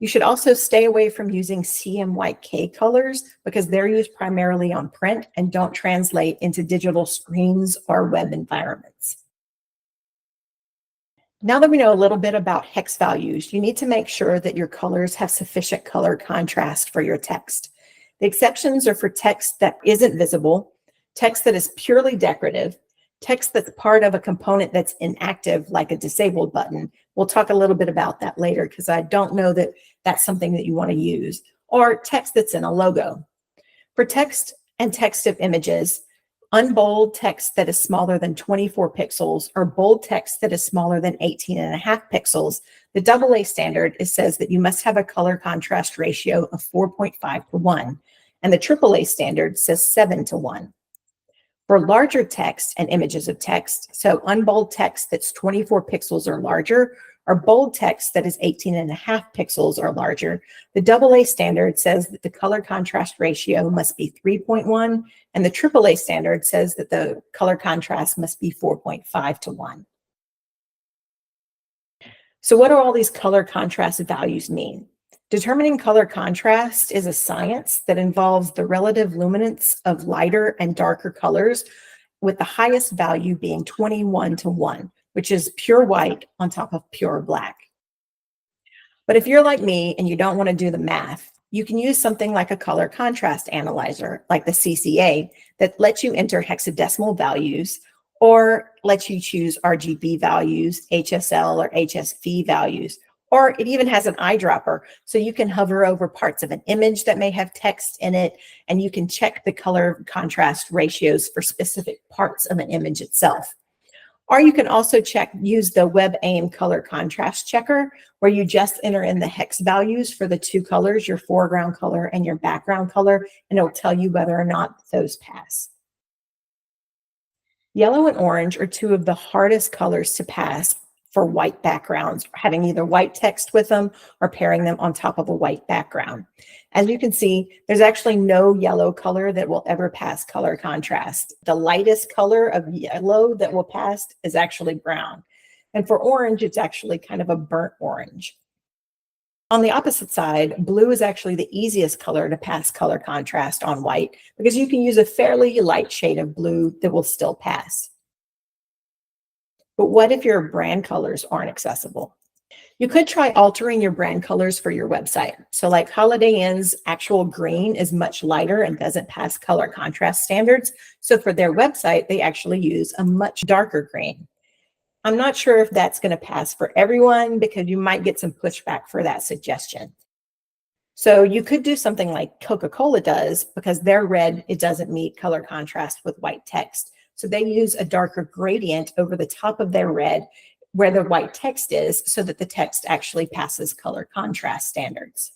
B: You should also stay away from using CMYK colors because they're used primarily on print and don't translate into digital screens or web environments. Now that we know a little bit about hex values, you need to make sure that your colors have sufficient color contrast for your text. The exceptions are for text that isn't visible, text that is purely decorative, text that's part of a component that's inactive, like a disabled button. We'll talk a little bit about that later because I don't know that that's something that you want to use, or text that's in a logo. For text and text of images, unbold text that is smaller than 24 pixels or bold text that is smaller than 18.5 pixels, the AA standard says that you must have a color contrast ratio of 4.5 to 1, and the AAA standard says 7 to 1. For larger text and images of text, so unbold text that's 24 pixels or larger, or bold text that is 18.5 pixels or larger, the AA standard says that the color contrast ratio must be 3.1, and the AAA standard says that the color contrast must be 4.5 to 1. So what do all these color contrast values mean? Determining color contrast is a science that involves the relative luminance of lighter and darker colors, with the highest value being 21 to 1, which is pure white on top of pure black. But if you're like me and you don't want to do the math, you can use something like a color contrast analyzer, like the CCA, that lets you enter hexadecimal values or lets you choose RGB values, HSL or HSV values, or it even has an eyedropper, so you can hover over parts of an image that may have text in it, and you can check the color contrast ratios for specific parts of an image itself. Or you can also use the WebAIM color contrast checker, where you just enter in the hex values for the two colors, your foreground color and your background color, and it'll tell you whether or not those pass. Yellow and orange are two of the hardest colors to pass for white backgrounds, having either white text with them or pairing them on top of a white background. As you can see, there's actually no yellow color that will ever pass color contrast. The lightest color of yellow that will pass is actually brown. And for orange, it's actually kind of a burnt orange. On the opposite side, blue is actually the easiest color to pass color contrast on white because you can use a fairly light shade of blue that will still pass. But what if your brand colors aren't accessible? You could try altering your brand colors for your website. So like Holiday Inn's actual green is much lighter and doesn't pass color contrast standards. So for their website, they actually use a much darker green. I'm not sure if that's going to pass for everyone because you might get some pushback for that suggestion. So you could do something like Coca-Cola does because their red, it doesn't meet color contrast with white text. So they use a darker gradient over the top of their red where the white text is so that the text actually passes color contrast standards.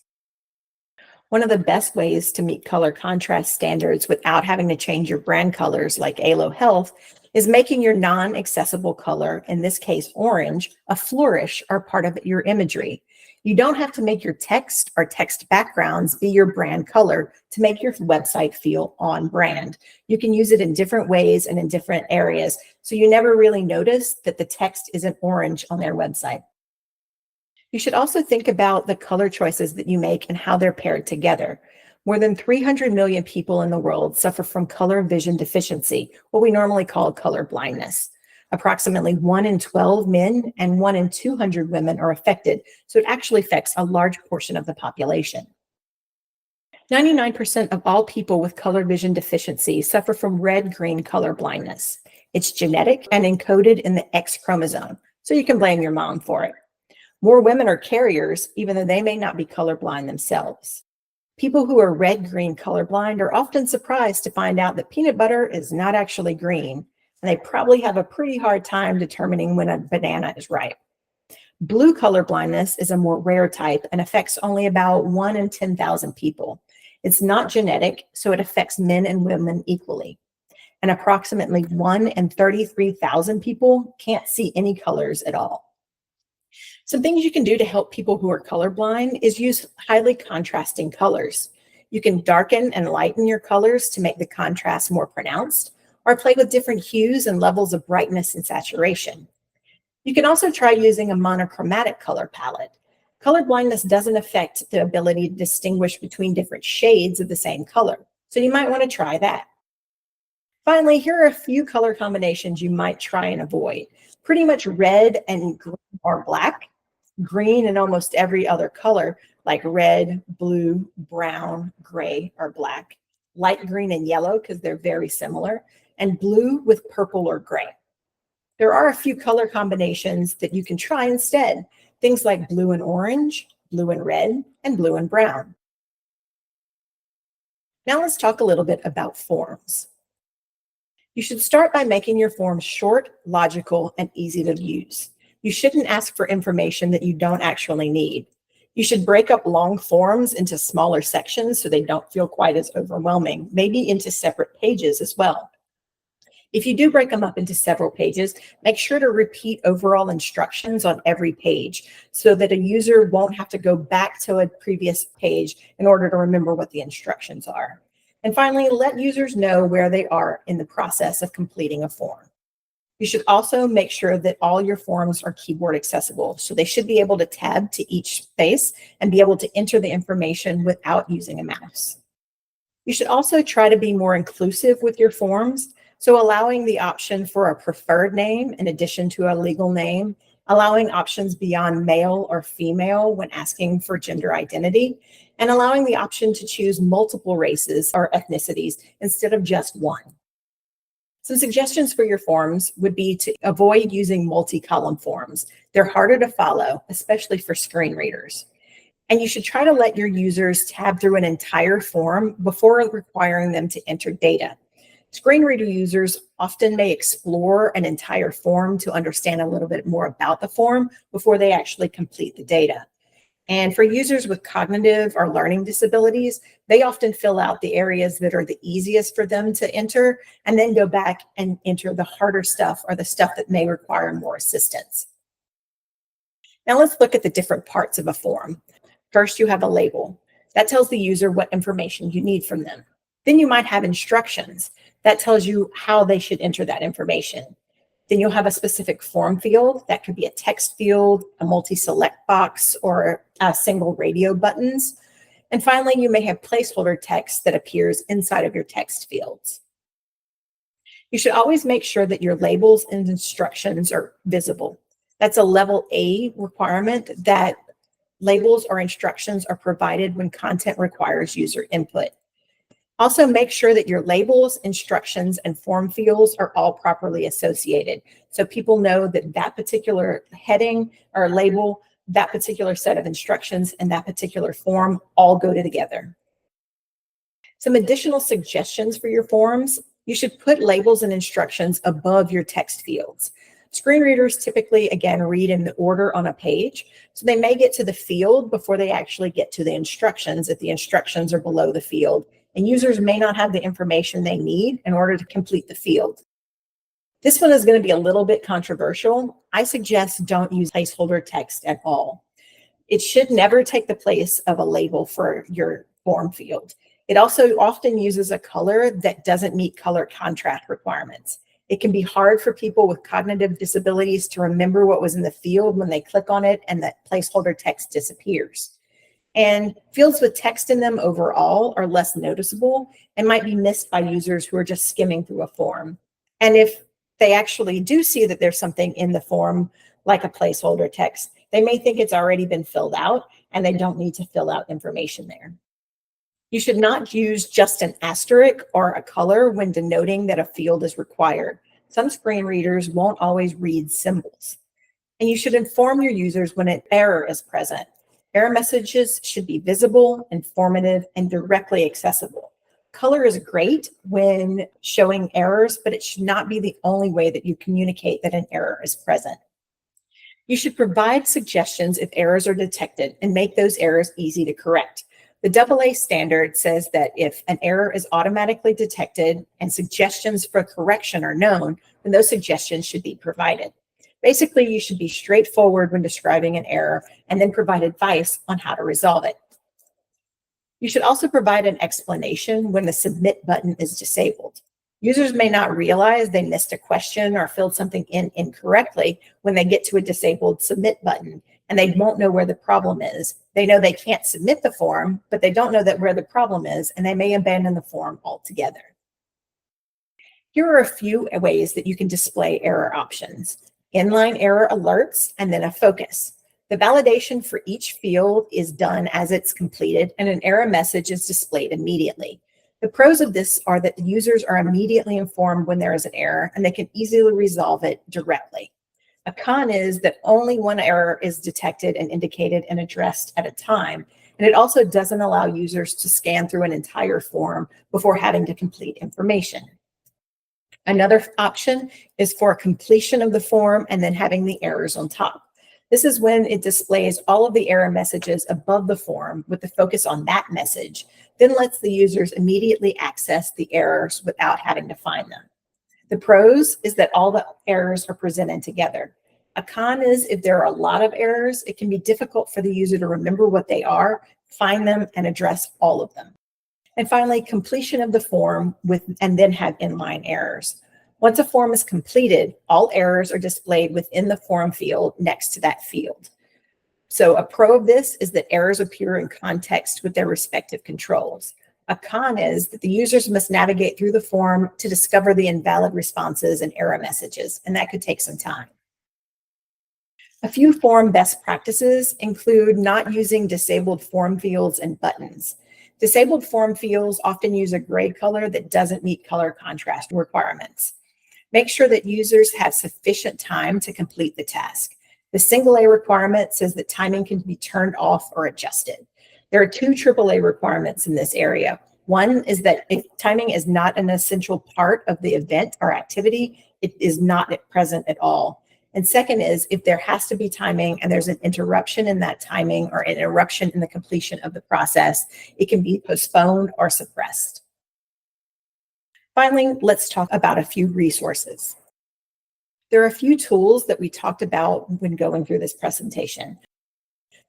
B: One of the best ways to meet color contrast standards without having to change your brand colors like Alo Health is making your non-accessible color, in this case orange, a flourish or part of your imagery. You don't have to make your text or text backgrounds be your brand color to make your website feel on brand. You can use it in different ways and in different areas, so you never really notice that the text isn't orange on their website. You should also think about the color choices that you make and how they're paired together. More than 300 million people in the world suffer from color vision deficiency, what we normally call color blindness. Approximately 1 in 12 men and 1 in 200 women are affected, so it actually affects a large portion of the population. 99% of all people with color vision deficiency suffer from red-green color blindness. It's genetic and encoded in the X chromosome, so you can blame your mom for it. More women are carriers, even though they may not be colorblind themselves. People who are red-green colorblind are often surprised to find out that peanut butter is not actually green, and they probably have a pretty hard time determining when a banana is ripe. Blue color blindness is a more rare type and affects only about 1 in 10,000 people. It's not genetic, so it affects men and women equally. And approximately 1 in 33,000 people can't see any colors at all. Some things you can do to help people who are colorblind is use highly contrasting colors. You can darken and lighten your colors to make the contrast more pronounced, or play with different hues and levels of brightness and saturation. You can also try using a monochromatic color palette. Color blindness doesn't affect the ability to distinguish between different shades of the same color, so you might want to try that. Finally, here are a few color combinations you might try and avoid. Pretty much red and green or black, green and almost every other color like red, blue, brown, gray, or black, light green and yellow because they're very similar, and blue with purple or gray. There are a few color combinations that you can try instead, things like blue and orange, blue and red, and blue and brown. Now let's talk a little bit about forms. You should start by making your forms short, logical, and easy to use. You shouldn't ask for information that you don't actually need. You should break up long forms into smaller sections so they don't feel quite as overwhelming, maybe into separate pages as well. If you do break them up into several pages, make sure to repeat overall instructions on every page so that a user won't have to go back to a previous page in order to remember what the instructions are. And finally, let users know where they are in the process of completing a form. You should also make sure that all your forms are keyboard accessible, so they should be able to tab to each space and be able to enter the information without using a mouse. You should also try to be more inclusive with your forms, so allowing the option for a preferred name in addition to a legal name, allowing options beyond male or female when asking for gender identity, and allowing the option to choose multiple races or ethnicities instead of just one. Some suggestions for your forms would be to avoid using multi-column forms. They're harder to follow, especially for screen readers. And you should try to let your users tab through an entire form before requiring them to enter data. Screen reader users often may explore an entire form to understand a little bit more about the form before they actually complete the data. And for users with cognitive or learning disabilities, they often fill out the areas that are the easiest for them to enter and then go back and enter the harder stuff or the stuff that may require more assistance. Now let's look at the different parts of a form. First, you have a label. That tells the user what information you need from them. Then you might have instructions. That tells you how they should enter that information. Then you'll have a specific form field. That could be a text field, a multi-select box, or a single radio buttons. And finally, you may have placeholder text that appears inside of your text fields. You should always make sure that your labels and instructions are visible. That's a level A requirement, that labels or instructions are provided when content requires user input. Also, make sure that your labels, instructions, and form fields are all properly associated, so people know that that particular heading or label, that particular set of instructions, and that particular form all go together. Some additional suggestions for your forms: you should put labels and instructions above your text fields. Screen readers typically, again, read in the order on a page, so they may get to the field before they actually get to the instructions if the instructions are below the field, and users may not have the information they need in order to complete the field. This one is going to be a little bit controversial. I suggest don't use placeholder text at all. It should never take the place of a label for your form field. It also often uses a color that doesn't meet color contrast requirements. It can be hard for people with cognitive disabilities to remember what was in the field when they click on it and that placeholder text disappears. And fields with text in them overall are less noticeable and might be missed by users who are just skimming through a form. And if they actually do see that there's something in the form, like a placeholder text, they may think it's already been filled out and they don't need to fill out information there. You should not use just an asterisk or a color when denoting that a field is required. Some screen readers won't always read symbols. And you should inform your users when an error is present. Error messages should be visible, informative, and directly accessible. Color is great when showing errors, but it should not be the only way that you communicate that an error is present. You should provide suggestions if errors are detected and make those errors easy to correct. The AA standard says that if an error is automatically detected and suggestions for correction are known, then those suggestions should be provided. Basically, you should be straightforward when describing an error and then provide advice on how to resolve it. You should also provide an explanation when the submit button is disabled. Users may not realize they missed a question or filled something in incorrectly when they get to a disabled submit button, and they won't know where the problem is. They know they can't submit the form, but they don't know that where the problem is, and they may abandon the form altogether. Here are a few ways that you can display error options: inline error alerts, and then a focus. The validation for each field is done as it's completed, and an error message is displayed immediately. The pros of this are that the users are immediately informed when there is an error, and they can easily resolve it directly. A con is that only one error is detected and indicated and addressed at a time, and it also doesn't allow users to scan through an entire form before having to complete information. Another option is for completion of the form and then having the errors on top. This is when it displays all of the error messages above the form with the focus on that message, then lets the users immediately access the errors without having to find them. The pros is that all the errors are presented together. A con is if there are a lot of errors, it can be difficult for the user to remember what they are, find them, and address all of them. And finally, completion of the form and then have inline errors. Once a form is completed, all errors are displayed within the form field next to that field. So a pro of this is that errors appear in context with their respective controls. A con is that the users must navigate through the form to discover the invalid responses and error messages, and that could take some time. A few form best practices include not using disabled form fields and buttons. Disabled form fields often use a gray color that doesn't meet color contrast requirements. Make sure that users have sufficient time to complete the task. The single A requirement says that timing can be turned off or adjusted. There are two AAA requirements in this area. One is that if timing is not an essential part of the event or activity, it is not present at all. And second is if there has to be timing and there's an interruption in that timing or an interruption in the completion of the process, it can be postponed or suppressed. Finally, let's talk about a few resources. There are a few tools that we talked about when going through this presentation.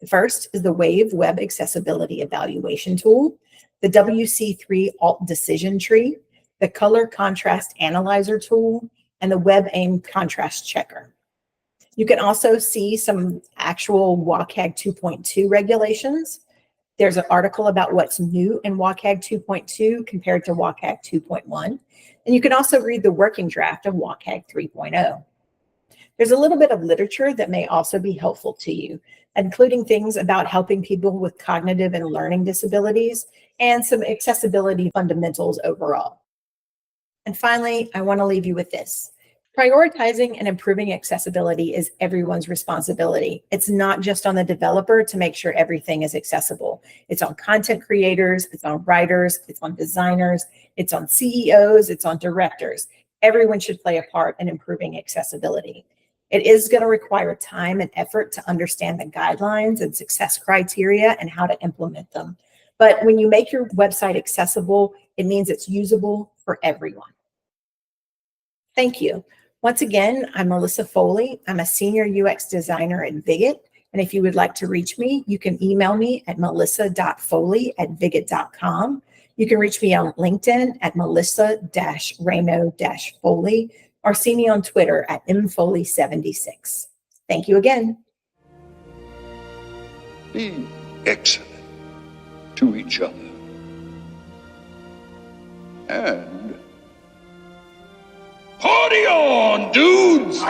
B: The first is the WAVE Web Accessibility Evaluation Tool, the WC3 Alt Decision Tree, the Color Contrast Analyzer Tool, and the WebAIM Contrast Checker. You can also see some actual WCAG 2.2 regulations. There's an article about what's new in WCAG 2.2 compared to WCAG 2.1. And you can also read the working draft of WCAG 3.0. There's a little bit of literature that may also be helpful to you, including things about helping people with cognitive and learning disabilities and some accessibility fundamentals overall. And finally, I want to leave you with this. Prioritizing and improving accessibility is everyone's responsibility. It's not just on the developer to make sure everything is accessible. It's on content creators, it's on writers, it's on designers, it's on CEOs, it's on directors. Everyone should play a part in improving accessibility. It is going to require time and effort to understand the guidelines and success criteria and how to implement them. But when you make your website accessible, it means it's usable for everyone. Thank you. Once again, I'm Melissa Foley. I'm a senior UX designer at Viget. And if you would like to reach me, you can email me at melissa.foley@viget.com. You can reach me on LinkedIn at melissa-reno-foley or see me on Twitter at mfoley76. Thank you again.
D: Be excellent to each other. And party on, dudes!